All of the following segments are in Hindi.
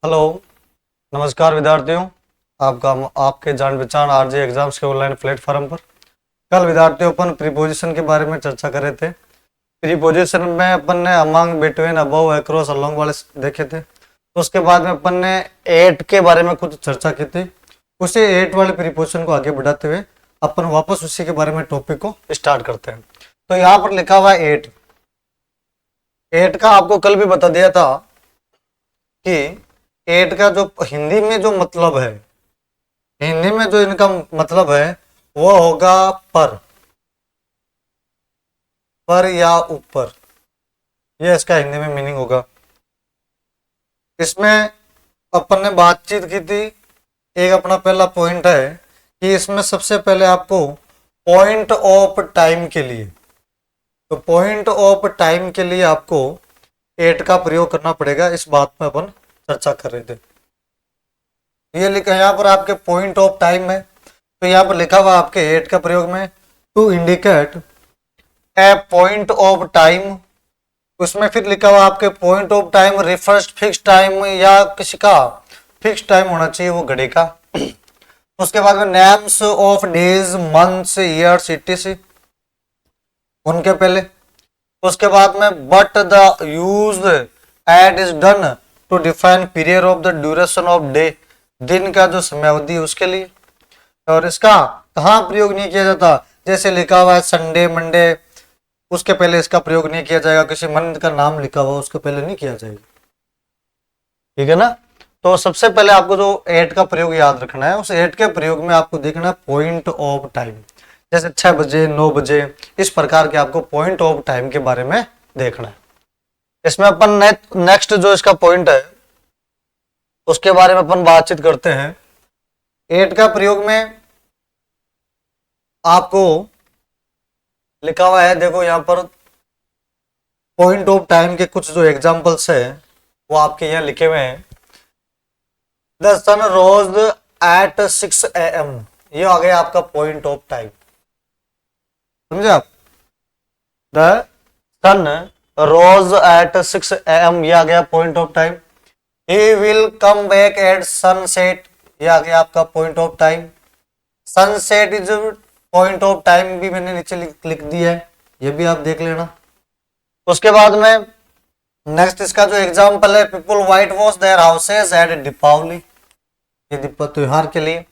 हेलो। नमस्कार विद्यार्थियों। आपका आपके जान पहचान आरजे एग्जाम्स के ऑनलाइन प्लेटफॉर्म पर कल विद्यार्थियों अपन प्रीपोजिशन के बारे में चर्चा कर रहे थे। प्रीपोजिशन में अपन ने among, between, above, across, along वाले देखे थे। तो उसके बाद में अपन ने एट के बारे में कुछ चर्चा की थी। उसी एट वाले प्रीपोजिशन को आगे बढ़ाते हुए अपन वापस उसी के बारे में टॉपिक को स्टार्ट करते हैं। तो यहाँ पर लिखा हुआ है एट। एट का आपको कल भी बता दिया था कि एट का जो हिंदी में जो मतलब है, हिंदी में जो इनका मतलब है वो होगा पर या ऊपर। ये इसका हिंदी में मीनिंग होगा। इसमें अपन ने बातचीत की थी। एक अपना पहला पॉइंट है कि इसमें सबसे पहले आपको पॉइंट ऑफ टाइम के लिए, तो पॉइंट ऑफ टाइम के लिए आपको एट का प्रयोग करना पड़ेगा। इस बात में अपन चर्चा कर रहे थे। ये लिखा यहाँ पर आपके पॉइंट ऑफ टाइम है, तो यहाँ पर लिखा हुआ आपके एट का प्रयोग में to indicate a point of time. उसमें फिर लिखा हुआ आपके point of time refers fix time या किसी का फिक्स टाइम होना चाहिए, वो घड़ी का। उसके बाद में names of days, months, years, etc उनके पहले। उसके बाद में but the use at is done to define period of the duration of day, दिन का जो समयावधि है उसके लिए। और इसका कहाँ प्रयोग नहीं किया जाता, जैसे लिखा हुआ है संडे, मंडे, उसके पहले इसका प्रयोग नहीं किया जाएगा। किसी मंथ का नाम लिखा हुआ उसके पहले नहीं किया जाएगा, ठीक है ना। तो सबसे पहले आपको जो एट का प्रयोग याद रखना है, उस एट के प्रयोग में आपको देखना है पॉइंट ऑफ टाइम। जैसे 6 बजे, 9 बजे, इस प्रकार के आपको पॉइंट ऑफ टाइम के बारे में देखना है। इसमें अपन नेक्स्ट जो इसका पॉइंट है उसके बारे में अपन बातचीत करते हैं। एट का प्रयोग में आपको लिखा हुआ है, देखो यहाँ पर पॉइंट ऑफ टाइम के कुछ जो एग्जांपल्स है वो आपके यहाँ लिखे हुए हैं। The sun rose at 6 AM, ये आ गया आपका पॉइंट ऑफ टाइम, समझे आप। The sun rose at 6 AM, ये आ गया point of time. He will come back at sunset, ये आ गया आपका point of time. Sunset is point of time भी मैंने नीचे लिख दिया है, ये भी आप देख लेना। उसके बाद में नेक्स्ट इसका जो एग्जांपल है, people whitewash their houses at Deepavali, ये त्योहार के लिए।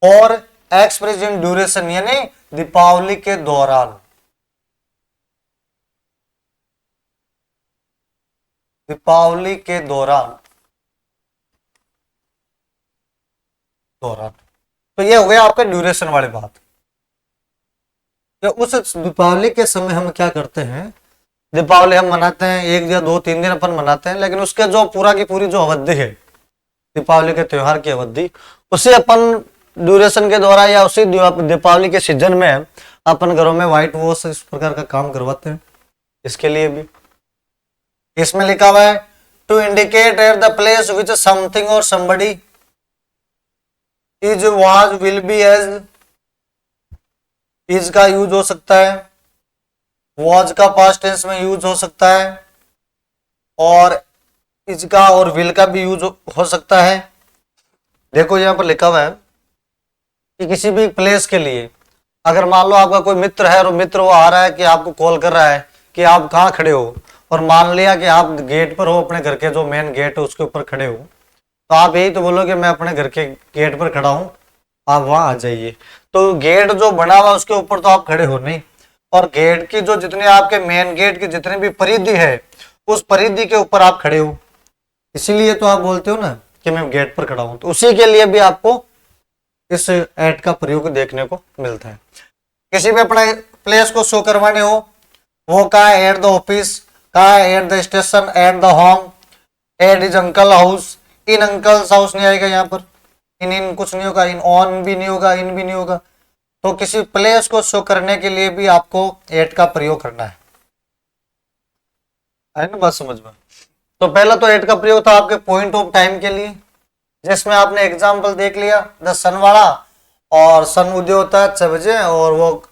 और एक्सप्रेस इन ड्यूरेशन, यानी दीपावली के दौरान, दीपावली के दौरान। तो ये हो गया आपका ड्यूरेशन वाली बात। तो उस दीपावली के समय हम क्या करते हैं, दीपावली हम मनाते हैं 1 या 2, 3 दिन अपन मनाते हैं, लेकिन उसके जो पूरा की पूरी जो अवधि है दीपावली के त्योहार की अवधि, उसे अपन ड्यूरेशन के द्वारा या उसी दीपावली के सीजन में अपन घरों में व्हाइट वॉश इस प्रकार का काम करवाते हैं। इसके लिए भी इसमें लिखा हुआ है to indicate at the place which something और somebody is, was, will be, as. Is का यूज हो सकता है, वाज का पास्ट टेंस में यूज हो सकता है, और इज का और विल का भी यूज हो सकता है। देखो यहाँ पर लिखा हुआ है कि किसी भी प्लेस के लिए, अगर मान लो आपका कोई मित्र है और मित्र वो आ रहा है कि आपको कॉल कर रहा है कि आप कहाँ खड़े हो, और मान लिया कि आप गेट पर हो, अपने घर के जो मेन गेट है उसके ऊपर खड़े हो, तो आप यही तो बोलोगे मैं अपने घर के गेट पर खड़ा हूं, आप वहां आ जाइए। तो गेट जो बना हुआ उसके ऊपर तो आप खड़े हो नहीं, और गेट की जो जितने आपके मेन गेट की जितनी भी परिधि है उस परिधि के ऊपर आप खड़े हो, इसीलिए तो आप बोलते हो ना कि मैं गेट पर खड़ा हूं। तो उसी के लिए भी आपको इस एट का प्रयोग देखने को मिलता है। किसी भी अपने प्लेस को शो करवाने हो, वो कहा है एट द ऑफिस, कहा है at the station, at the home, at his uncle house. In uncle's house नहीं आएगा यहाँ पर, इन कुछ नहीं होगा, इन ऑन भी नहीं होगा, इन भी नहीं होगा। तो किसी प्लेस को शो करने के लिए भी आपको एट का प्रयोग करना है ना, बात समझ में। तो पहला तो एट का प्रयोग था आपके पॉइंट ऑफ टाइम के लिए, जिसमें आपने एग्जाम्पल देख लिया द सन वाला, और सन उदय होता है 6 बजे और वो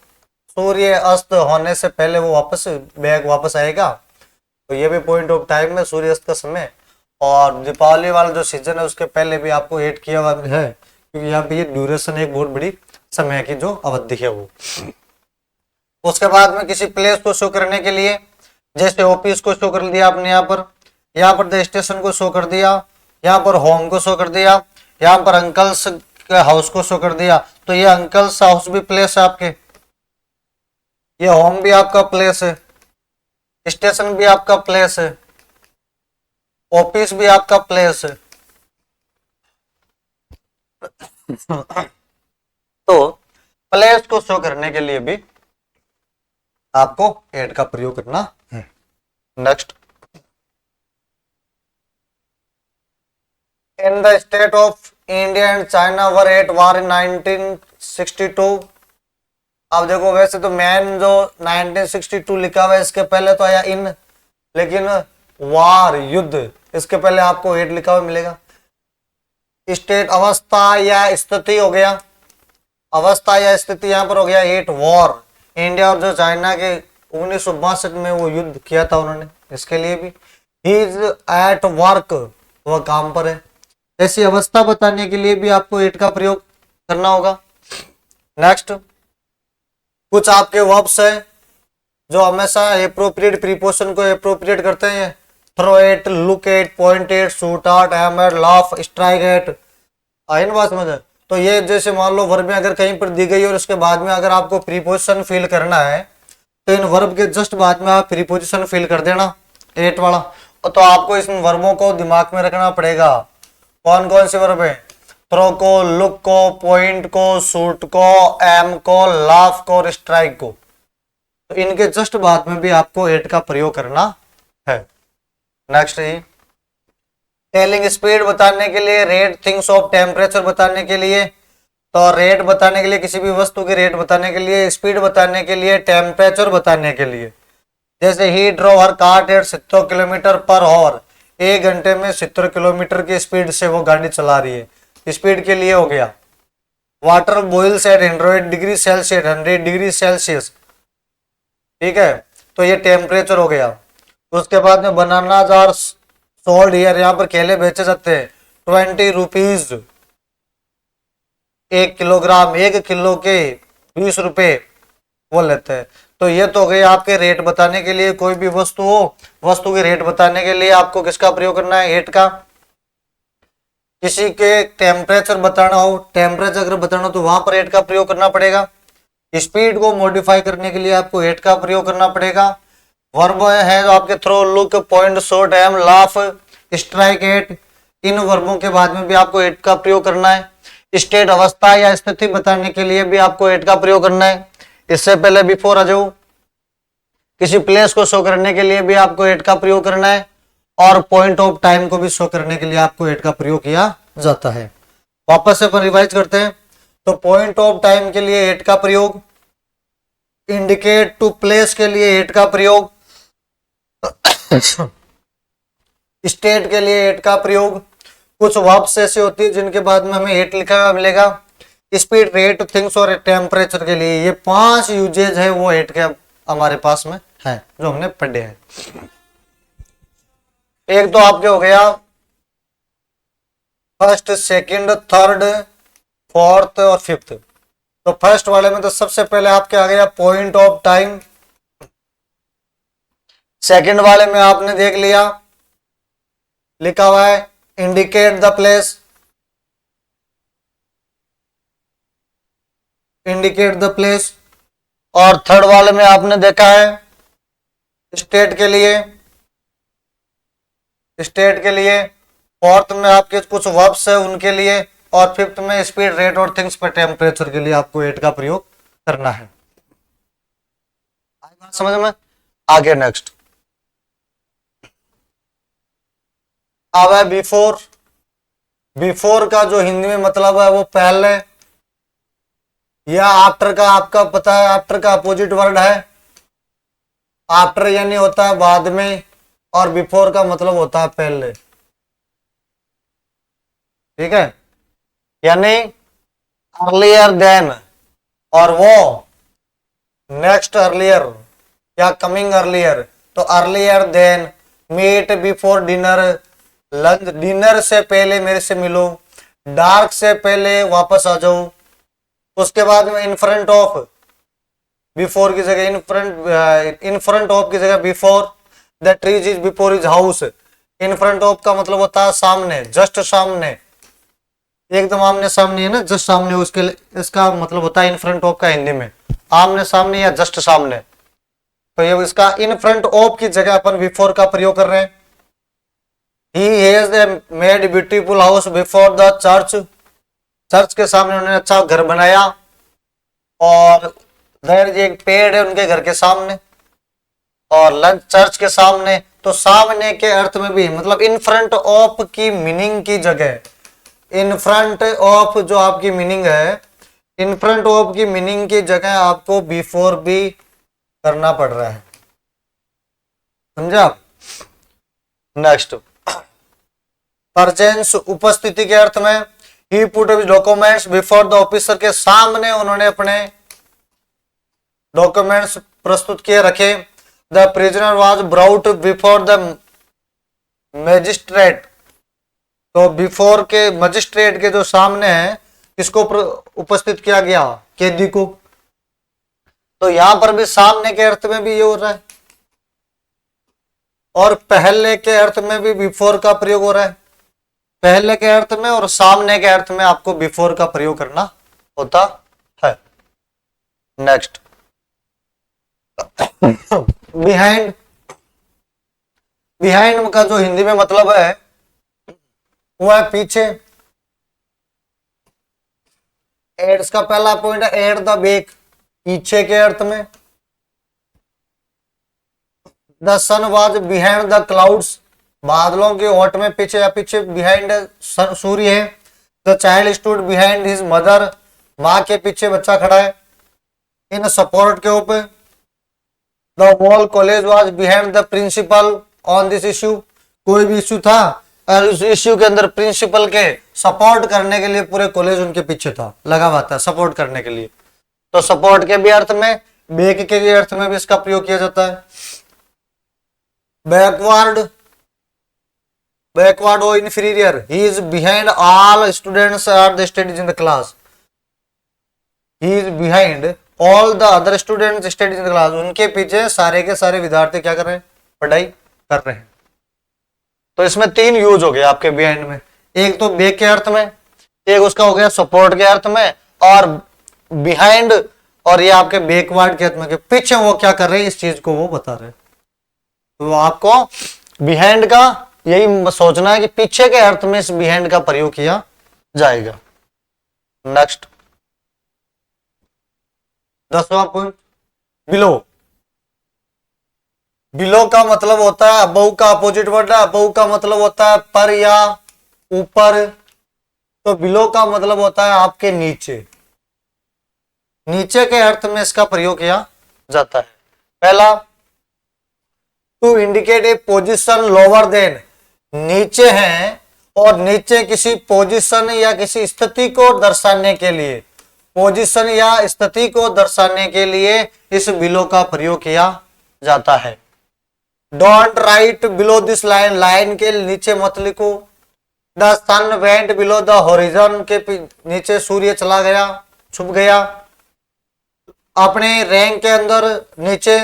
सूर्य अस्त होने से पहले वो वापस बैग वापस आएगा, तो ये भी पॉइंट ऑफ टाइम में सूर्यास्त का समय। और दीपावली वाला जो सीजन है उसके पहले भी आपको ऐड किया हुआ है, क्योंकि यहाँ पे ये ड्यूरेशन एक बहुत बड़ी समय की जो अवधि है वो। उसके बाद में किसी प्लेस को शो करने के लिए, जैसे ऑफिस को शो कर दिया आपने यहाँ पर द स्टेशन को शो कर दिया, यहाँ पर होम को शो कर दिया, यहाँ पर अंकल्स के हाउस को शो कर दिया। तो ये अंकल्स हाउस भी प्लेस है आपके, ये होम भी आपका प्लेस है, स्टेशन भी आपका प्लेस है, ऑफिस भी आपका प्लेस है। तो प्लेस को शो करने के लिए भी आपको एड का प्रयोग करना है। Next, in the state of India and China were at war in 1962। अब देखो वैसे तो मैन जो 1962 लिखा हुआ है इसके पहले तो आया इन, लेकिन वार युद्ध इसके पहले आपको एट लिखा हुआ मिलेगा। स्टेट अवस्था या स्थिति हो गया, अवस्था या स्थिति यहाँ पर हो गया एट वॉर। इंडिया और जो चाइना के 1962 में वो युद्ध किया था उन्होंने, इसके लिए भी ही इज एट वर्क, वह काम पर है। ऐसी अवस्था बताने के लिए भी आपको एट का प्रयोग करना होगा। नेक्स्ट, कुछ आपके वर्ब्स है जो हमेशा एप्रोप्रिएट प्रीपोजिशन को एप्रोप्रिएट करते हैं। Throw at, look at, point at, shoot out, aim at, laugh, strike at. आई ना बात समझ? तो ये जैसे मान लो वर्ब में अगर कहीं पर दी गई और उसके बाद में अगर आपको प्रीपोजिशन फिल करना है तो इन वर्ब के जस्ट बाद में आप प्रीपोजिशन फिल कर देना एट वाला। तो आपको इन वर्बों को दिमाग में रखना पड़ेगा। कौन कौन से वर्ब है? थ्रो को, लुक को, पॉइंट को, शूट को, एम को, लाफ को और स्ट्राइक को। तो इनके जस्ट बाद में भी आपको एट का प्रयोग करना है। नेक्स्ट है टेलिंग स्पीड बताने के लिए, रेट थिंग्स ऑफ टेम्परेचर बताने के लिए। तो रेट बताने के लिए, किसी भी वस्तु की रेट बताने के लिए, स्पीड बताने के लिए, टेम्परेचर बताने के लिए। जैसे ही drove her cart at 70 kilometre per hour, 1 घंटे में 70 किलोमीटर की स्पीड से वो गाड़ी चला रही है, स्पीड के लिए हो गया। Water boils at 100 degree Celsius, 100 degree Celsius, ठीक है, तो ये टेम्परेचर हो गया। उसके बाद में बनाना जार सोल्ड हियर, यहाँ पर केले बेचे जाते हैं 20 रुपीज 1 किलोग्राम, 1 किलो के 20 रुपए वो लेते हैं। तो ये तो हो गई आपके रेट बताने के लिए। कोई भी वस्तु हो, वस्तु के रेट बताने के लिए आपको किसका प्रयोग करना है? एट का। किसी के टेम्परेचर बताना हो, टेम्परेचर अगर बताना हो तो वहां पर एट का प्रयोग करना पड़ेगा। स्पीड को मॉडिफाई करने के लिए आपको एट का प्रयोग करना पड़ेगा। वर्ब है जो आपके throw, look, point, shot, aim, laugh, strike at, इन वर्बों के बाद में भी आपको एट का प्रयोग करना है। स्टेट अवस्था या स्थिति बताने के लिए भी आपको एट का प्रयोग करना है। इससे पहले बिफोर आ जाओ, किसी प्लेस को शो करने के लिए भी आपको एट का प्रयोग करना है। और पॉइंट ऑफ टाइम को भी शो करने के लिए आपको एट का प्रयोग किया जाता है। वापस से रिवाइज करते हैं। तो पॉइंट ऑफ टाइम के लिए एट का प्रयोग, इंडिकेट टू प्लेस के लिए एट का प्रयोग, स्टेट के लिए एट का प्रयोग। कुछ वर्ब्स ऐसे होती है जिनके बाद में हमें एट लिखा हुआ मिलेगा। स्पीड, रेट, थिंग्स और टेम्परेचर के लिए ये 5 यूजेज है वो एट के हमारे पास में है जो हमने पढ़े हैं। एक तो आपके हो गया फर्स्ट, सेकंड, थर्ड, फोर्थ और फिफ्थ। तो फर्स्ट वाले में तो सबसे पहले आपके आ गया पॉइंट ऑफ टाइम। सेकंड वाले में आपने देख लिया लिखा हुआ है indicate the place, indicate the place. और थर्ड वाले में आपने देखा है स्टेट के लिए, स्टेट के लिए। फोर्थ में आपके कुछ वर्ब्स है उनके लिए। और फिफ्थ में स्पीड, रेट और थिंग्स पर टेम्परेचर के लिए आपको एट का प्रयोग करना है। बात समझ में? आगे नेक्स्ट अब है बिफोर। बिफोर का जो हिंदी में मतलब है वो पहले या आफ्टर का आपका पता है। आफ्टर का अपोजिट वर्ड है आफ्टर, यानी होता है बाद में, और बिफोर का मतलब होता है पहले, ठीक है, यानी अर्लियर देन, और वो नेक्स्ट अर्लियर या कमिंग अर्लियर। तो earlier than, meet before dinner, lunch dinner से पहले मेरे से मिलो, डार्क से पहले वापस आ जाओ। उसके बाद में इन फ्रंट ऑफ, बिफोर की जगह इन फ्रंट ऑफ की जगह before, the trees is before is house. In front of का मतलब होता है सामने, जस्ट सामने, एकदम आमने सामने है ना, जस्ट सामने, उसके इसका मतलब होता है इन फ्रंट ऑफ का हिंदी में आमने सामने या जस्ट सामने। तो ये इसका इन फ्रंट ऑफ की जगह अपन बिफोर का प्रयोग कर रहे हैं। He has made beautiful house before the church, church के सामने उन्होंने अच्छा घर बनाया। और देयर एक पेड़ है उनके घर के सामने, और लंच चर्च के सामने। तो सामने के अर्थ में भी मतलब इन फ्रंट ऑफ की मीनिंग की जगह, इन फ्रंट ऑफ जो आपकी मीनिंग है, इन फ्रंट ऑफ की मीनिंग की जगह आपको बिफोर भी करना पड़ रहा है, समझे आप। नेक्स्ट, प्रेजेंस उपस्थिति के अर्थ में, he put documents before the officer, के सामने उन्होंने अपने डॉक्यूमेंट्स प्रस्तुत किए रखे। The prisoner was brought before the magistrate, तो बिफोर के मजिस्ट्रेट के जो सामने है किसको उपस्थित किया गया, कैदी को। तो यहां पर भी सामने के अर्थ में भी ये हो रहा है, और पहले के अर्थ में भी बिफोर का प्रयोग हो रहा है। पहले के अर्थ में और सामने के अर्थ में आपको बिफोर का प्रयोग करना होता है। नेक्स्ट, बिहाइंड, बिहाइंड का जो हिंदी में मतलब है वो है पीछे। एड, इसका पहला पॉइंट है एट द बैक, पीछे के अर्थ में। The sun was behind the clouds, बादलों के ओट में पीछे या पीछे, बिहाइंड सूर्य है। The child stood behind his mother, माँ के पीछे बच्चा खड़ा है। इन सपोर्ट के ऊपर, the whole college was behind the principal on this issue, कोई भी इश्यू था और उस इश्यू के अंदर प्रिंसिपल के सपोर्ट करने के लिए पूरे कॉलेज उनके पीछे था, लगा हुआ था सपोर्ट करने के लिए। तो सपोर्ट के भी अर्थ में, बैक के भी अर्थ में भी इसका प्रयोग किया जाता है। बैकवर्ड, बैकवर्ड और inferior, he is behind all students are the studies in the class, he is behind all the other students studies in the class, उनके पीछे सारे के सारे विद्यार्थी क्या कर रहे हैं, पढ़ाई कर रहे हैं। तो इसमें तीन यूज हो गए आपके बिहाइंड में, एक तो बैक के अर्थ में, एक उसका हो गया सपोर्ट के अर्थ में, और बिहाइंड और ये आपके बैकवर्ड के अर्थ में, के पीछे वो क्या कर रहे हैं इस चीज को वो बता रहे हैं। तो आपको बिहाइंड का यही सोचना है कि पीछे के अर्थ में इस बिहाइंड का प्रयोग किया जाएगा। नेक्स्ट, 10वां पॉइंट, बिलो। बिलो का मतलब होता है, अबव का अपोजिट वर्ड है, अबव का मतलब होता है पर या ऊपर, तो बिलो का मतलब होता है आपके नीचे, नीचे के अर्थ में इसका प्रयोग किया जाता है। पहला, to indicate a position lower than, नीचे है और नीचे किसी पोजीशन या किसी स्थिति को दर्शाने के लिए, पोजीशन या स्थिति को दर्शाने के लिए इस बिलो का प्रयोग किया जाता है। Don't write below this line, line के नीचे मत लिखो। The sun went below the horizon, के नीचे सूर्य चला गया, छुप गया। अपने रैंक के अंदर नीचे,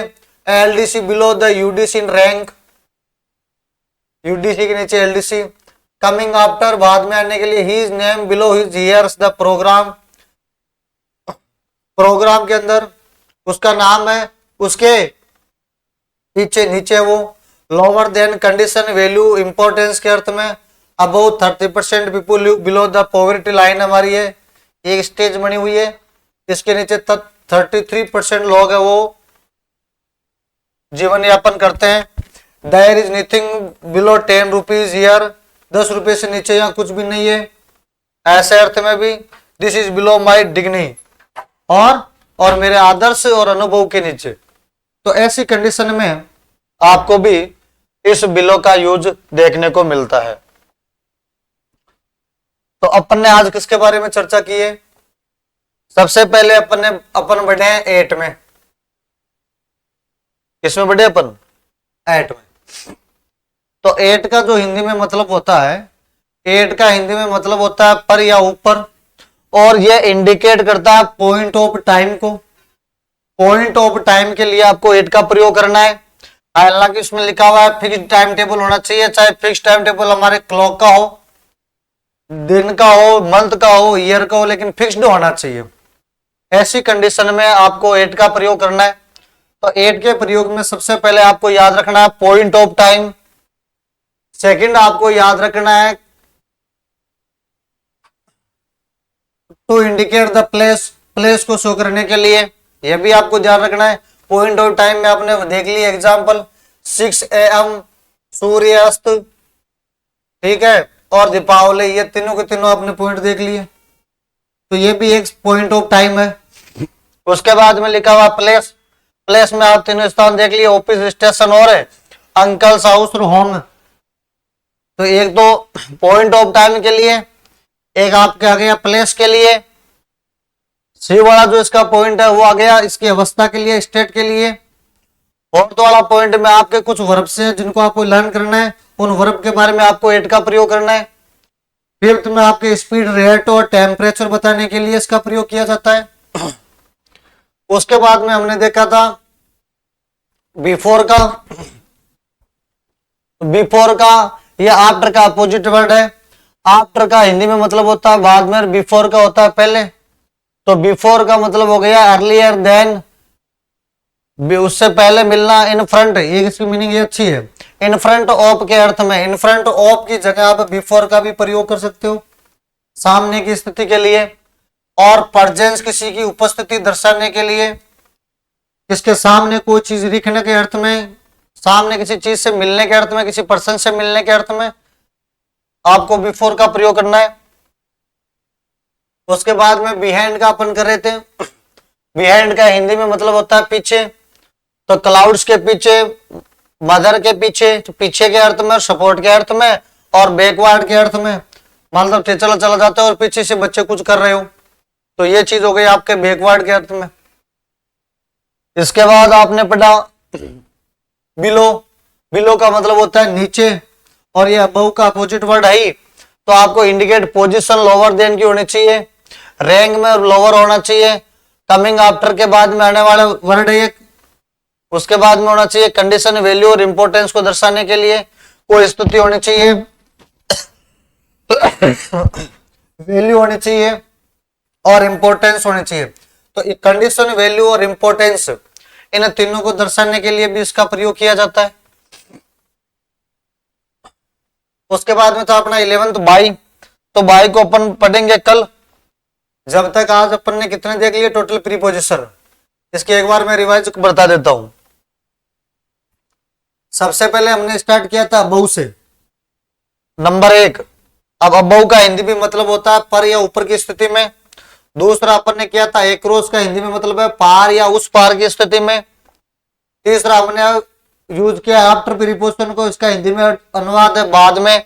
LDC below the UDC in rank, UDC के नीचे एलडीसी। कमिंग आफ्टर, बाद में आने के लिए, his name below his years the programme, programme के अंदर उसका नाम है, उसके पीछे नीचे वो। Lower than condition value importance के अर्थ में, above 30% people below the poverty line, हमारी है एक स्टेज बनी हुई है, इसके नीचे 33% लोग है वो जीवन यापन करते हैं। There is nothing below 10 rupees here, 10 रुपए से नीचे यहाँ कुछ भी नहीं है। ऐसे अर्थ में भी, दिस इज बिलो माई डिग्नी, और मेरे आदर्श और अनुभव के नीचे। तो ऐसी कंडीशन में आपको भी इस बिलो का यूज देखने को मिलता है। तो अपन ने आज किसके बारे में चर्चा की है? सबसे पहले अपन बढ़े हैं 8 में। किसमें बढ़े अपन? 8 में। तो एट का जो हिंदी में मतलब होता है, एट का हिंदी में मतलब होता है पर या ऊपर, और यह इंडिकेट करता है पॉइंट ऑफ टाइम को। पॉइंट ऑफ टाइम के लिए आपको एट का प्रयोग करना है। हालांकि उसमें लिखा हुआ है फिक्स्ड टाइम टेबल होना चाहिए, चाहे फिक्स्ड टाइम टेबल हमारे क्लॉक का हो, दिन का हो, मंथ का हो, ईयर का हो, लेकिन फिक्स्ड होना चाहिए। ऐसी कंडीशन में आपको एट का प्रयोग करना है। तो एट के प्रयोग में सबसे पहले आपको याद रखना है पॉइंट ऑफ टाइम। सेकंड आपको याद रखना है to indicate the place, place को शो करने के लिए, यह भी आपको ध्यान रखना है। पॉइंट ऑफ टाइम में आपने देख लिया एग्जांपल 6 AM सूर्यास्त, ठीक है, और दीपावली, ये तीनों के तीनों आपने पॉइंट देख लिए, तो ये भी एक पॉइंट ऑफ टाइम है। उसके बाद में लिखा हुआ प्लेस, प्लेस में आप तीनों स्थान देख लिए, ऑफिस, स्टेशन और अंकल्स हाउस और होम। तो एक तो पॉइंट ऑफ टाइम के लिए, एक आपके आ गया प्लेस के लिए, सी वाला जो इसका पॉइंट है वो आ गया इसकी अवस्था के लिए, स्टेट के लिए। फोर्थ वाला पॉइंट में आपके कुछ वर्ब से जिनको आपको लर्न करना है, उन वर्ब के बारे में आपको एट का प्रयोग करना है। फिफ्थ में आपके स्पीड, रेट और टेम्परेचर बताने के लिए इसका प्रयोग किया जाता है। उसके बाद में हमने देखा था बिफोर का, बिफोर का या आफ्टर का अपोजिट वर्ड है। आफ्टर का हिंदी में मतलब होता है बाद में, बिफोर का होता है पहले। तो बिफोर का मतलब हो गया अर्लियर देन, उससे पहले मिलना, इन फ्रंट, ये इसकी मीनिंग ये अच्छी है, इन फ्रंट ऑफ के अर्थ में। इन फ्रंट ऑफ की जगह आप बिफोर का भी प्रयोग कर सकते हो सामने की स्थिति के लिए, और प्रेजेंस किसी की उपस्थिति दर्शाने के लिए, किसके सामने कोई चीज दिखने के अर्थ में, सामने किसी चीज से मिलने के अर्थ में, किसी पर्सन से मिलने के अर्थ में आपको बिफोर का प्रयोग करना है। उसके बाद में बिहाइंड का अपन कर रहे थे। बिहाइंड का हिंदी में मतलब होता है पीछे। तो क्लाउड्स के पीछे, मदर के पीछे, तो पीछे के अर्थ में, सपोर्ट के अर्थ में, और बैकवर्ड के अर्थ में, मतलब चला चला जाता है और पीछे से बच्चे कुछ कर रहे हो, तो ये चीज हो गई आपके बैकवर्ड के अर्थ में। इसके बाद आपने पढ़ा बिलो। बिलो का मतलब होता है नीचे, और ये अबव का अपोजिट वर्ड है ही, तो आपको इंडिकेट पोजीशन लोअर देन की होनी चाहिए, रैंक में लोअर होना चाहिए, कमिंग आफ्टर के बाद में आने वाला वर्ड है एक, उसके बाद में होना चाहिए कंडीशन, वैल्यू और इंपोर्टेंस को दर्शाने के लिए कोई स्थिति होनी चाहिए, वैल्यू होनी चाहिए और इंपोर्टेंस होनी चाहिए। तो कंडीशन, वैल्यू और इंपोर्टेंस, इन तीनों को दर्शाने के लिए भी इसका प्रयोग किया जाता है। उसके बाद में था अपना 11th बाई। तो बाई को अपन पढ़ेंगे कल। जब तक आज अपन ने कितने देख लिए टोटल प्रीपोजिशन, इसके एक बार मैं रिवाइज बता देता हूं। सबसे पहले हमने स्टार्ट किया था अबव से, नंबर 1। अब अबव का हिंदी में मतलब होता है पर या ऊपर की स्थिति में। दूसरा अपन ने किया था एक्रॉस का हिंदी में मतलब है पार या उस पार की स्थिति में। तीसरा हमने यूज किया आफ्टर प्रीपोजिशन को, इसका हिंदी में अनुवाद है बाद में।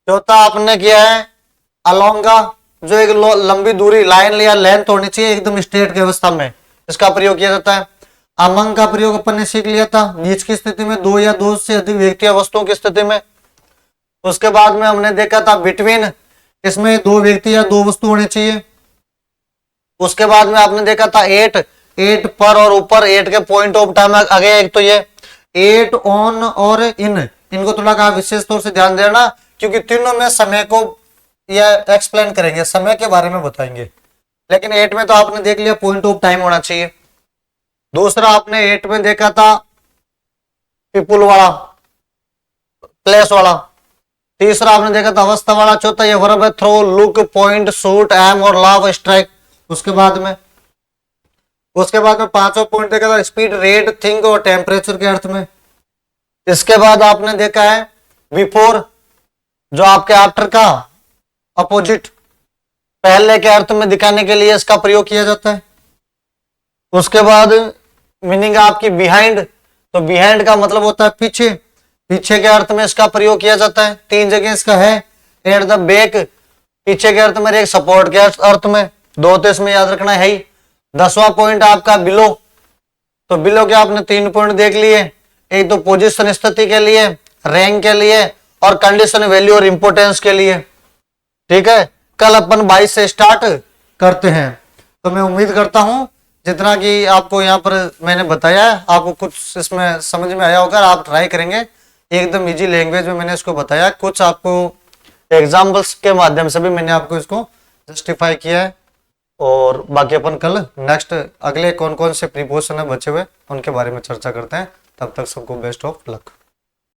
चौथा आपने किया है अलोंग का, जो एक लंबी दूरी, लाइन या लेंथ होनी चाहिए एकदम स्ट्रेट की अवस्था में, इसका प्रयोग किया जाता है। अमंग का प्रयोग अपन ने सीख लिया था बीच की स्थिति में, दो या दो से अधिक व्यक्ति या वस्तुओं की स्थिति में। उसके बाद में हमने देखा था बिटवीन, इसमें दो व्यक्ति या दो वस्तु होने चाहिए। उसके बाद में आपने देखा था एट, एट पर और ऊपर, एट के पॉइंट ऑफ टाइम आ गया एक, तो ये एट, ऑन और इन, इनको थोड़ा का विशेष तौर से ध्यान देना, क्योंकि तीनों में समय को यह एक्सप्लेन करेंगे, समय के बारे में बताएंगे। लेकिन एट में तो आपने देख लिया पॉइंट ऑफ टाइम होना चाहिए। दूसरा आपने एट में देखा था पीपुल वाला, प्लेस वाला। तीसरा आपने देखा था अवस्था वाला। चौथा ये वर्ब है throw, look, point, shoot, aim और लाव, स्ट्राइक। उसके बाद में पांचवा पॉइंट देखा था स्पीड, रेट, थिंक और टेम्परेचर के अर्थ में। इसके बाद आपने देखा है बिफोर, जो आपके आफ्टर का अपोजिट, पहले के अर्थ में दिखाने के लिए इसका प्रयोग किया जाता है। उसके बाद मीनिंग आपकी बिहाइंड, तो बिहाइंड का मतलब होता है पीछे, पीछे के अर्थ में इसका प्रयोग किया जाता है। 3 जगह इसका है, एट द बैक पीछे के अर्थ में, एक सपोर्ट के अर्थ में, 2 तो इसमें याद रखना है ही। 10वां पॉइंट आपका बिलो, तो बिलो के आपने 3 पॉइंट देख लिए, एक तो पोजीशन स्थिति के लिए, रैंक के लिए और कंडीशन वैल्यू और इंपोर्टेंस के लिए। ठीक है, कल अपन 22 से स्टार्ट करते हैं। तो मैं उम्मीद करता हूं जितना कि आपको यहाँ पर मैंने बताया है आपको कुछ इसमें समझ में आया होगा, आप ट्राई करेंगे। एकदम इजी लैंग्वेज में मैंने इसको बताया, कुछ आपको एग्जाम्पल्स के माध्यम से भी मैंने आपको इसको जस्टिफाई किया है। और बाकी अपन कल नेक्स्ट अगले कौन कौन से प्रीपोजिशन है बचे हुए उनके बारे में चर्चा करते हैं। तब तक सबको बेस्ट ऑफ लक।